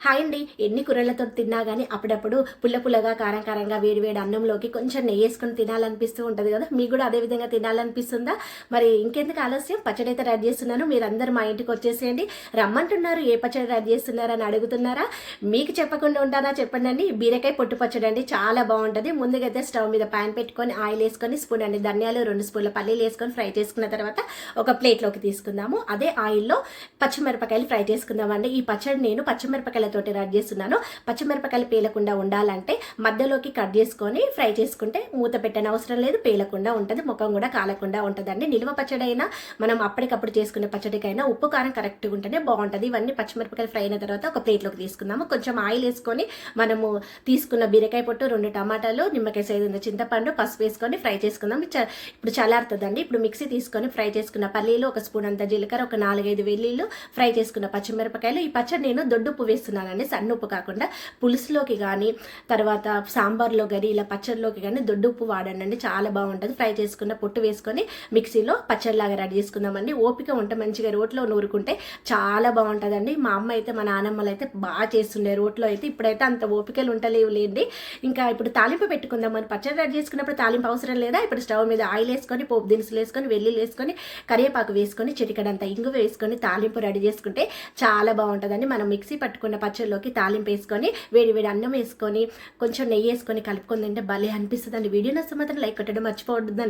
Hi అండి. ఎన్ని కూరలతో తిన్నా గానీ అప్పుడప్పుడు పుల్ల పుల్లగా, కారం కారంగా, వేడి వేడి అన్నంలోకి కొంచెం నెయ్యేసుకొని తినాలనిపిస్తూ ఉంటది గదా! మీకు గూడా అదే విధంగా తినాలనిపిస్తుందా? మరి ఇంకెందుకు ఆలస్యం, పచ్చడైతే రెడీ చేస్తున్నాను. మీరందరూ మా ఇంటికొచ్చేసేయండి. రమ్మంటున్నారు, ఏ పచ్చడి రెడీ చేస్తున్నారని అడుగుతున్నారా? మీకు చెప్పకుండా ఉంటానా చెప్పండండి. బీరకాయ పొట్టు పచ్చడండి. చాలా బావుంటది. ముందుగైతే స్టవ్ మీద పాన్ పెట్టుకొని, ఆయిల్ ఏసుకొని, స్పూన్ అన్ని ధనియాలు, 2 స్పూన్ల పల్లీలేసుకొని ఫ్రై చేసుకున్న తర్వాత ఒక ప్లేట్‌లోకి తీసుకుందాము. అదే ఆయిల్‌లో పచ్చిమిరపకాయలు ఫ్రై చేసుకుందామండి. ఈ పచ్చడి నేను పచ్చిమిరపకాయలతోటి రెడీ చేస్తున్నాను. పచ్చిమిరపకాయలు పేలకుండా ఉండాలంటే మధ్యలోకి కట్ చేసుకొని ఫ్రై చేసుకుంటే మూత పెట్టనవసరం లేదు, పేలకుండా ఉంటుంది, ముఖం కూడా కాలకుండా ఉంటుందండి. నిల్వ పచ్చడి అయినా మనం అప్పటికప్పుడు చేసుకునే పచ్చడికైనా ఉప్పు కారం కరెక్ట్గా ఉంటేనే బాగుంటుంది. ఇవన్నీ పచ్చిమిరపకాయలు ఫ్రై అయిన తర్వాత ఒక ప్లేట్లోకి తీసుకుందాము. కొంచెం ఆయిల్ వేసుకొని మనము తీసుకున్న బీరకాయ పొట్టు, 2 టమాటాలు, నిమ్మకాయ సైజు చింతపండు, పసుపు వేసుకొని ఫ్రై చేసుకుందాం. ఇప్పుడు చల్లారుతుందండి. ఇప్పుడు మిక్సీ తీసుకొని ఫ్రై చేసుకున్న పల్లీలు, ఒక స్పూన్ అంత జీలకర్ర, ఒక 4-5 వెల్లుల్లి, ఫ్రై చేసుకున్న పచ్చిమిరపకాయలు. ఈ పచ్చడి నేను దొడ్డుప్పు వేస్తున్నానండి, సన్నుప్పు కాకుండా. పులుసులోకి కానీ, తర్వాత సాంబార్లో కానీ, ఇలా పచ్చడిలోకి కానీ దొడ్డుప్పు వాడండి, చాలా బాగుంటుంది. ఫ్రై చేసుకున్న పొట్టు వేసుకొని మిక్సీలో పచ్చడిలాగా రెడీ చేసుకుందామండి. ఓపిక ఉంటే మంచిగా రోట్లో నూరుకుంటే చాలా బాగుంటుందండి. మా అమ్మ అయితే, మా నానమ్మలు అయితే బాగా చేస్తుండే రోట్లో అయితే. ఇప్పుడైతే అంత ఓపికలు ఉంటలేవు లేండి. ఇంకా ఇప్పుడు తాలింపు పెట్టుకుందామని. పచ్చడి రెడీ చేసుకున్నప్పుడు తాలింపు అవసరం లేదా? ఇప్పుడు స్టవ్ మీద ఆయిల్ వేసుకొని, పోపు దినుసులు వేసుకొని, వెల్లుల్లి వేసుకొని, కరివేపాకు వేసుకొని, చిటికడంతా ఇంగు వేసుకొని తాలింపు రెడీ చేసుకుంటే చాలా బాగుంటుందండి. మనం మిక్సీ పట్టుకున్న పచ్చడిలోకి తాలింపు వేసుకొని, వేడి వేడి అన్నం వేసుకొని, కొంచెం నెయ్యి వేసుకొని కలుపుకొని తింటే భలే అనిపిస్తుందండి. వీడియో నచ్చితే మాత్రం లైక్ కొట్టడం మర్చిపోవద్దండి.